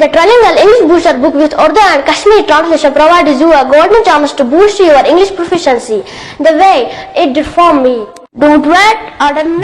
The Trilingual English Booster book with Urdu and Kashmiri translation provides you a golden chance to boost your English proficiency the way it did for me. Don't wait.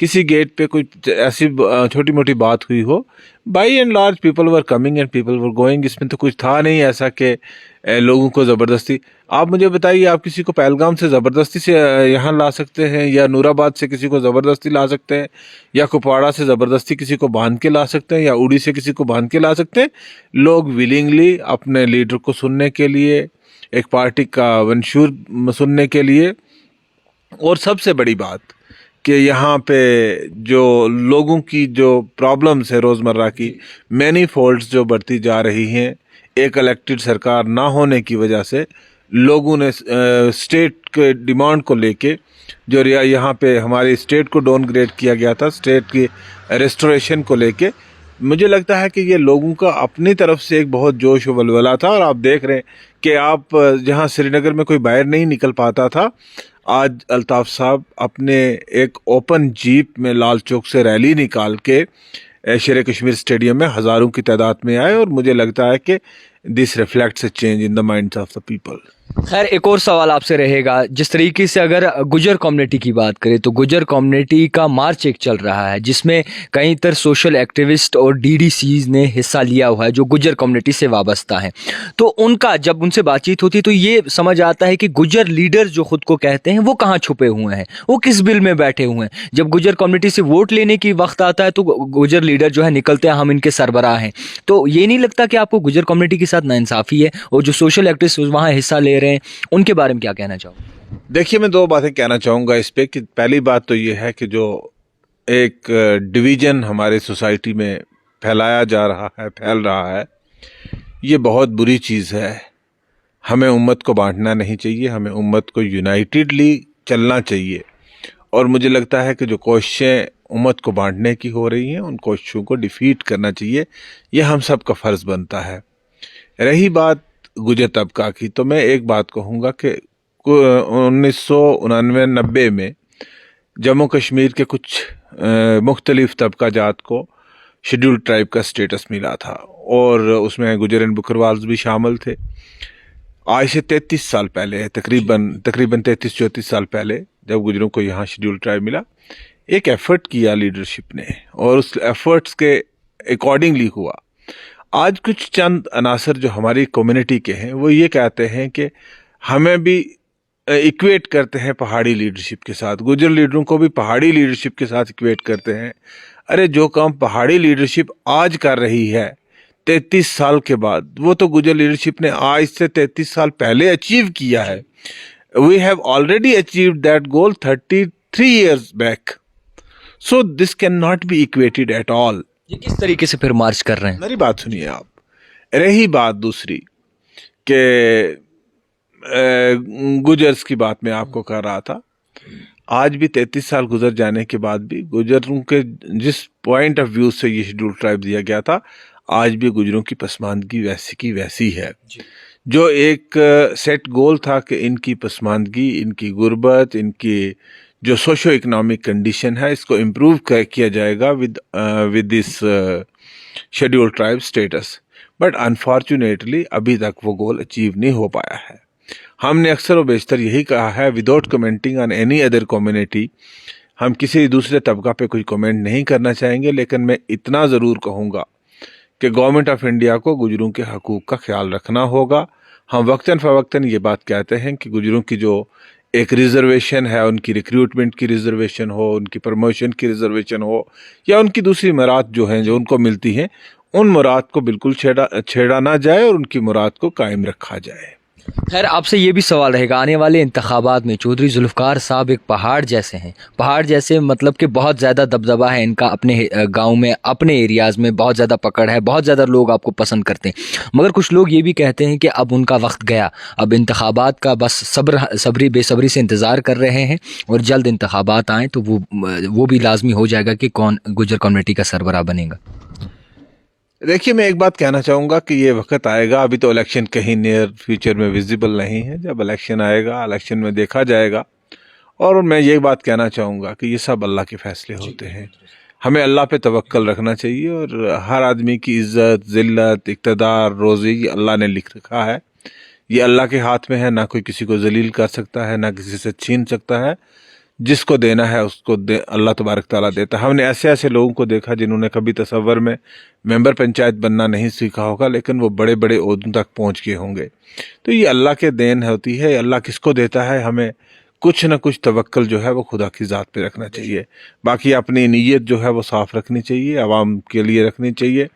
کسی gate پہ کوئی ایسی چھوٹی موٹی بات ہوئی ہو, by and large people were coming and people were going. اس میں تو کچھ تھا نہیں ایسا کہ لوگوں کو زبردستی. آپ مجھے بتائیے, آپ کسی کو پہلگام سے زبردستی سے یہاں لا سکتے ہیں, یا نور آباد سے کسی کو زبردستی لا سکتے ہیں, یا کپواڑہ سے زبردستی کسی کو باندھ کے لا سکتے ہیں, یا اڑی سے کسی کو باندھ کے لا سکتے ہیں؟ لوگ ولنگلی اپنے لیڈر کو سننے کے لیے, ایک پارٹی کا منشور سننے کے لیے, اور سب سے بڑی بات کہ یہاں پہ جو لوگوں کی جو پرابلمس ہے روزمرہ کی, مینی فالٹس جو بڑھتی جا رہی ہیں ایک الیکٹڈ سرکار نہ ہونے کی وجہ سے, لوگوں نے اسٹیٹ کے ڈیمانڈ کو لے کے جو یہاں پہ ہماری اسٹیٹ کو ڈاؤن گریڈ کیا گیا تھا, اسٹیٹ کی ریسٹوریشن کو لے کے, مجھے لگتا ہے کہ یہ لوگوں کا اپنی طرف سے ایک بہت جوش و ولولہ تھا. اور آپ دیکھ رہے ہیں کہ آپ جہاں سری نگر میں کوئی باہر نہیں نکل پاتا تھا, آج الطاف صاحب اپنے ایک اوپن جیپ میں لال چوک سے ریلی نکال کے شیر کشمیر اسٹیڈیم میں ہزاروں کی تعداد میں آئے, اور مجھے لگتا ہے کہ this reflects a change in the minds of the people. خیر ایک اور سوال آپ سے رہے گا, جس طریقے سے اگر گجر کمیونٹی کی بات کریں تو گجر کمیونٹی کا مارچ ایک چل رہا ہے جس میں کئی تر سوشل ایکٹیوسٹ اور ڈی ڈی سیز نے حصہ لیا ہوا ہے جو گجر کمیونٹی سے وابستہ ہیں. تو ان کا جب ان سے بات چیت ہوتی ہے تو یہ سمجھ آتا ہے کہ گجر لیڈر جو خود کو کہتے ہیں وہ کہاں چھپے ہوئے ہیں, وہ کس بل میں بیٹھے ہوئے ہیں. جب گجر کمیونٹی سے ووٹ لینے کی وقت آتا ہے تو گجر لیڈر جو ہے نکلتے ہیں ہم ان کے سربراہ ہیں. تو یہ نہیں لگتا کہ آپ کو گجر کمیونٹی کے ساتھ ناانصافی ہے, اور جو سوشل ایکٹیوسٹ وہاں حصہ لے رہے ہیں ان کے بارے میں کیا کہنا چاہوں؟ دیکھیے میں دو باتیں کہنا چاہوں گا اس پہ کہ پہلی بات تو یہ ہے کہ جو ایک ڈویژن ہمارے سوسائٹی میں پھیلایا جا رہا ہے, پھیل رہا ہے, یہ بہت بری چیز ہے. ہمیں امت کو بانٹنا نہیں چاہیے, ہمیں امت کو یونائٹیڈلی چلنا چاہیے. اور مجھے لگتا ہے کہ جو کوششیں امت کو بانٹنے کی ہو رہی ہیں ان کوششوں کو ڈیفیٹ کرنا چاہیے, یہ ہم سب کا فرض بنتا ہے. رہی بات گجر طبقہ کی, تو میں ایک بات کہوں گا کہ 1999-90 میں جموں کشمیر کے کچھ مختلف طبقہ جات کو شیڈول ٹرائب کا سٹیٹس ملا تھا, اور اس میں گجر اینڈ بکروالز بھی شامل تھے. آج سے 33 سال پہلے, تقریباً 33-34 سال پہلے جب گجروں کو یہاں شیڈول ٹرائب ملا, ایک ایفرٹ کیا لیڈرشپ نے, اور اس ایفرٹس کے اکارڈنگلی ہوا. آج کچھ چند عناصر جو ہماری کمیونٹی کے ہیں وہ یہ کہتے ہیں کہ ہمیں بھی ایکویٹ کرتے ہیں پہاڑی لیڈرشپ کے ساتھ, گجر لیڈروں کو بھی پہاڑی لیڈرشپ کے ساتھ ایکویٹ کرتے ہیں. ارے جو کام پہاڑی لیڈرشپ آج کر رہی ہے 33 سال کے بعد, وہ تو گجر لیڈرشپ نے آج سے 33 سال پہلے اچیو کیا ہے. We have already achieved that goal 33 years back. So this can not be equated at all. یہ کس طریقے سے پھر مارچ کر رہے ہیں؟ میری بات سنیے آپ. رہی بات دوسری کہ گجرز کی بات میں آپ کو کر رہا تھا, آج بھی 33 سال گزر جانے کے بعد بھی گجروں کے جس پوائنٹ آف ویو سے یہ شیڈول ٹرائب دیا گیا تھا, آج بھی گجروں کی پسماندگی ویسی کی ویسی ہے. جو ایک سیٹ گول تھا کہ ان کی پسماندگی, ان کی غربت, ان کی جو سوشو اکنامک کنڈیشن ہے, اس کو امپروو کیا جائے گا with this schedule tribe status, but unfortunately ابھی تک وہ گول اچیو نہیں ہو پایا ہے. ہم نے اکثر و بیشتر یہی کہا ہے, without commenting on any other community, ہم کسی دوسرے طبقہ پہ کوئی کمنٹ نہیں کرنا چاہیں گے, لیکن میں اتنا ضرور کہوں گا کہ گورنمنٹ آف انڈیا کو گجروں کے حقوق کا خیال رکھنا ہوگا. ہم وقتاً فوقتاً یہ بات کہتے ہیں کہ گجروں کی جو ایک ریزرویشن ہے, ان کی ریکروٹمنٹ کی ریزرویشن ہو, ان کی پروموشن کی ریزرویشن ہو, یا ان کی دوسری مراد جو ہیں جو ان کو ملتی ہیں, ان مراد کو بالکل چھیڑا نہ جائے اور ان کی مراد کو قائم رکھا جائے. خیر آپ سے یہ بھی سوال رہے گا, آنے والے انتخابات میں چودھری ذوالفقار صاحب ایک پہاڑ جیسے ہیں, پہاڑ جیسے مطلب کہ بہت زیادہ دبدبہ ہے ان کا, اپنے گاؤں میں, اپنے ایریاز میں بہت زیادہ پکڑ ہے, بہت زیادہ لوگ آپ کو پسند کرتے ہیں, مگر کچھ لوگ یہ بھی کہتے ہیں کہ اب ان کا وقت گیا, اب انتخابات کا بس بے صبری سے انتظار کر رہے ہیں, اور جلد انتخابات آئیں تو وہ بھی لازمی ہو جائے گا کہ کون گجر کمیونٹی کا سربراہ بنے گا. دیکھیے میں ایک بات کہنا چاہوں گا کہ یہ وقت آئے گا, ابھی تو الیکشن کہیں نیئر فیوچر میں ویزیبل نہیں ہے. جب الیکشن آئے گا, الیکشن میں دیکھا جائے گا. اور میں یہ بات کہنا چاہوں گا کہ یہ سب اللہ کے فیصلے ہوتے ہیں, ہمیں اللہ پہ توکل رکھنا چاہیے, اور ہر آدمی کی عزت, ذلت, اقتدار, روزی یہ اللہ نے لکھ رکھا ہے, یہ اللہ کے ہاتھ میں ہے, نہ کوئی کسی کو ذلیل کر سکتا ہے, نہ کسی سے چھین سکتا ہے. جس کو دینا ہے اس کو اللہ تبارک تعالیٰ دیتا ہے. ہم نے ایسے ایسے لوگوں کو دیکھا جنہوں نے کبھی تصور میں ممبر پنچایت بننا نہیں سیکھا ہوگا لیکن وہ بڑے بڑے عہدوں تک پہنچ گئے ہوں گے. تو یہ اللہ کے دین ہوتی ہے. اللہ کس کو دیتا ہے, ہمیں کچھ نہ کچھ توکل جو ہے وہ خدا کی ذات پہ رکھنا چاہیے. باقی اپنی نیت جو ہے وہ صاف رکھنی چاہیے, عوام کے لیے رکھنی چاہیے,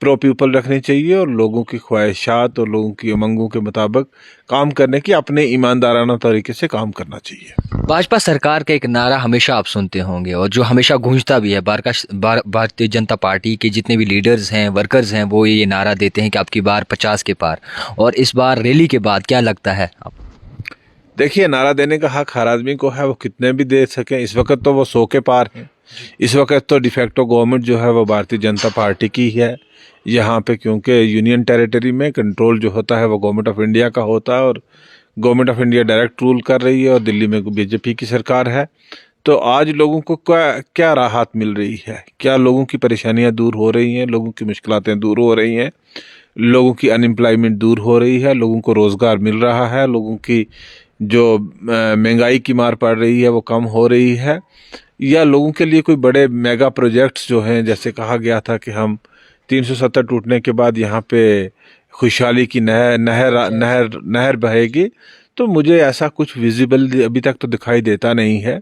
پرو پیپل رکھنی چاہیے, اور لوگوں کی خواہشات اور لوگوں کی امنگوں کے مطابق کام کرنے کی اپنے ایماندارانہ طریقے سے کام کرنا چاہیے. بھاجپا سرکار کا ایک نعرہ ہمیشہ آپ سنتے ہوں گے اور جو ہمیشہ گونجتا بھی ہے, بھارتیہ جنتا پارٹی کے جتنے بھی لیڈرز ہیں, ورکرز ہیں, وہ یہ نعرہ دیتے ہیں کہ آپ کی بار 50 کے پار. اور اس بار ریلی کے بعد کیا لگتا ہے آپ؟ دیکھیے, نعرہ دینے کا حق ہر آدمی کو ہے, وہ کتنے بھی دے سکیں. اس وقت تو وہ 100 کے پار ہیں. اس وقت تو ڈیفیکٹو گورنمنٹ جو ہے وہ بھارتیہ جنتا پارٹی کی ہے یہاں پہ, کیونکہ یونین ٹیریٹری میں کنٹرول جو ہوتا ہے وہ گورنمنٹ آف انڈیا کا ہوتا ہے, اور government of India direct rule کر رہی ہے, اور دلی میں بی جے پی کی سرکار ہے. تو آج لوگوں کو کیا راحت مل رہی ہے, کیا لوگوں کی پریشانیاں دور ہو رہی ہیں, لوگوں کی مشکلاتیں دور ہو رہی ہیں, لوگوں کی ان امپلائمنٹ دور ہو رہی ہے, لوگوں کو روزگار مل رہا ہے, لوگوں کی جو مہنگائی کی مار پڑ رہی ہے وہ کم ہو رہی ہے, یا لوگوں کے لیے کوئی بڑے میگا پروجیکٹس جو ہیں, جیسے کہا گیا تھا کہ ہم 370 ٹوٹنے کے بعد یہاں پہ خوشحالی کی نہر بہے گی. تو مجھے ایسا کچھ ویزیبل ابھی تک تو دکھائی دیتا نہیں ہے.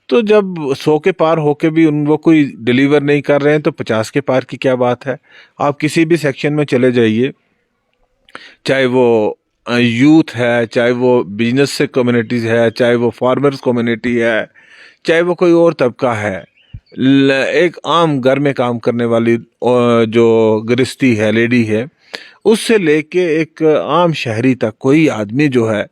تو جب 100 کے پار ہو کے بھی وہ کوئی ڈیلیور نہیں کر رہے ہیں تو 50 کے پار کی کیا بات ہے. آپ کسی بھی سیکشن میں چلے جائیے, چاہے وہ یوتھ ہے, چاہے وہ بزنس سے کمیونٹیز ہے, چاہے وہ فارمرز کمیونٹی ہے, چاہے وہ کوئی اور طبقہ ہے, ایک عام گھر میں کام کرنے والی جو گرستی ہے, لیڈی ہے, اس سے لے کے ایک عام شہری تک کوئی آدمی جو ہے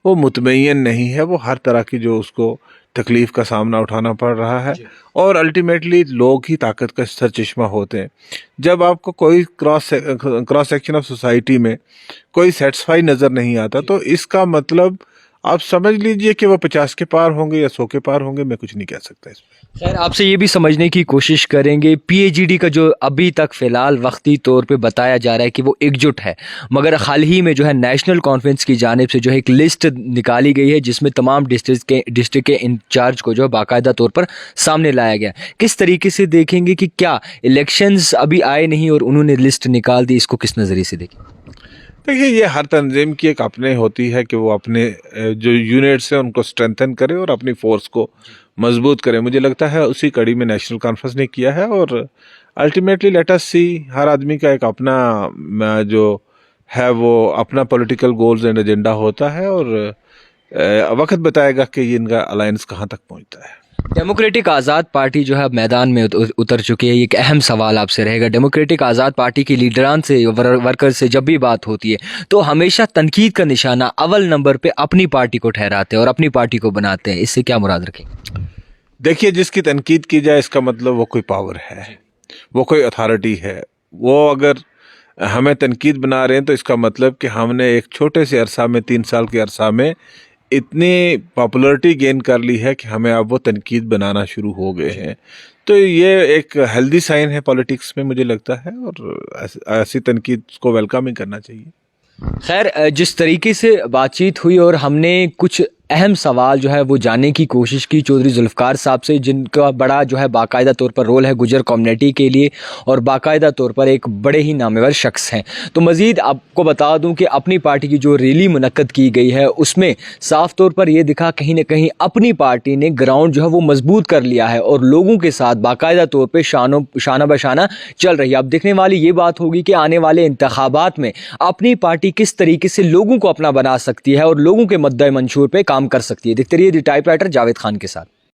وہ مطمئن نہیں ہے. وہ ہر طرح کی جو اس کو تکلیف کا سامنا اٹھانا پڑ رہا ہے, اور الٹیمیٹلی لوگ ہی طاقت کا سرچشمہ ہوتے ہیں. جب آپ کو کوئی کراس سیکشن آف سوسائٹی میں کوئی سیٹسفائی نظر نہیں آتا تو اس کا مطلب آپ سمجھ لیجئے کہ وہ 50 کے پار ہوں گے یا 100 کے پار ہوں گے, میں کچھ نہیں کہہ سکتا اس میں. خیر, آپ سے یہ بھی سمجھنے کی کوشش کریں گے, پی ایچ ڈی کا جو ابھی تک فی الحال وقتی طور پہ بتایا جا رہا ہے کہ وہ ایک جٹ ہے, مگر حال ہی میں جو ہے نیشنل کانفرنس کی جانب سے جو ہے ایک لسٹ نکالی گئی ہے جس میں تمام ڈسٹرکٹ کے انچارج کو جو ہے باقاعدہ طور پر سامنے لایا گیا. کس طریقے سے دیکھیں گے کہ کیا الیکشنز ابھی آئے نہیں اور انہوں نے لسٹ نکال دی, اس کو کس نظریے سے دیکھیں؟ دیکھیے, یہ ہر تنظیم کی ایک اپنے ہوتی ہے کہ وہ اپنے جو یونٹس ہیں ان کو اسٹرینتھن کرے اور اپنی فورس کو مضبوط کرے. مجھے لگتا ہے اسی کڑی میں نیشنل کانفرنس نے کیا ہے, اور الٹیمیٹلی لیٹ اس سی, ہر آدمی کا ایک اپنا جو ہے وہ اپنا پولیٹیکل گولز اینڈ ایجنڈا ہوتا ہے, اور وقت بتائے گا کہ ان کا الائنس کہاں تک پہنچتا ہے. ڈیموکریٹک آزاد پارٹی جو ہے اب میدان میں اتر چکی ہے. ایک اہم سوال آپ سے رہے گا, ڈیموکریٹک آزاد پارٹی کے لیڈران سے, ورکر سے جب بھی بات ہوتی ہے تو ہمیشہ تنقید کا نشانہ اول نمبر پہ اپنی پارٹی کو ٹھہراتے ہیں اور اپنی پارٹی کو بناتے ہیں. اس سے کیا مراد رکھیں؟ دیکھیے, جس کی تنقید کی جائے اس کا مطلب وہ کوئی پاور ہے, وہ کوئی اتھارٹی ہے. وہ اگر ہمیں تنقید بنا رہے ہیں تو اس کا مطلب کہ ہم نے ایک چھوٹے سے عرصہ میں 3 سال کے عرصہ میں اتنی پاپولرٹی گین کر لی ہے کہ ہمیں اب وہ تنقید بنانا شروع ہو گئے ہیں. تو یہ ایک ہیلدی سائن ہے پالیٹکس میں مجھے لگتا ہے, اور ایسی تنقید کو ویلکم ہی کرنا چاہیے. خیر, جس طریقے سے بات چیت ہوئی اور ہم نے کچھ اہم سوال جو ہے وہ جاننے کی کوشش کی چودھری ذوالفقار صاحب سے, جن کا بڑا جو ہے باقاعدہ طور پر رول ہے گجر کمیونٹی کے لیے اور باقاعدہ طور پر ایک بڑے ہی نامور شخص ہیں. تو مزید آپ کو بتا دوں کہ اپنی پارٹی کی جو ریلی منعقد کی گئی ہے اس میں صاف طور پر یہ دکھا کہیں نہ کہیں اپنی پارٹی نے گراؤنڈ جو ہے وہ مضبوط کر لیا ہے اور لوگوں کے ساتھ باقاعدہ طور پہ شانہ بشانہ چل رہی ہے. اب دیکھنے والی یہ بات ہوگی کہ آنے والے انتخابات میں اپنی پارٹی کس طریقے سے لوگوں کو اپنا بنا سکتی ہے اور لوگوں کے مدِ منشور پہ کام کر سکتی ہے. دیکھتے رہیے the type writer Javed Khan کے ساتھ.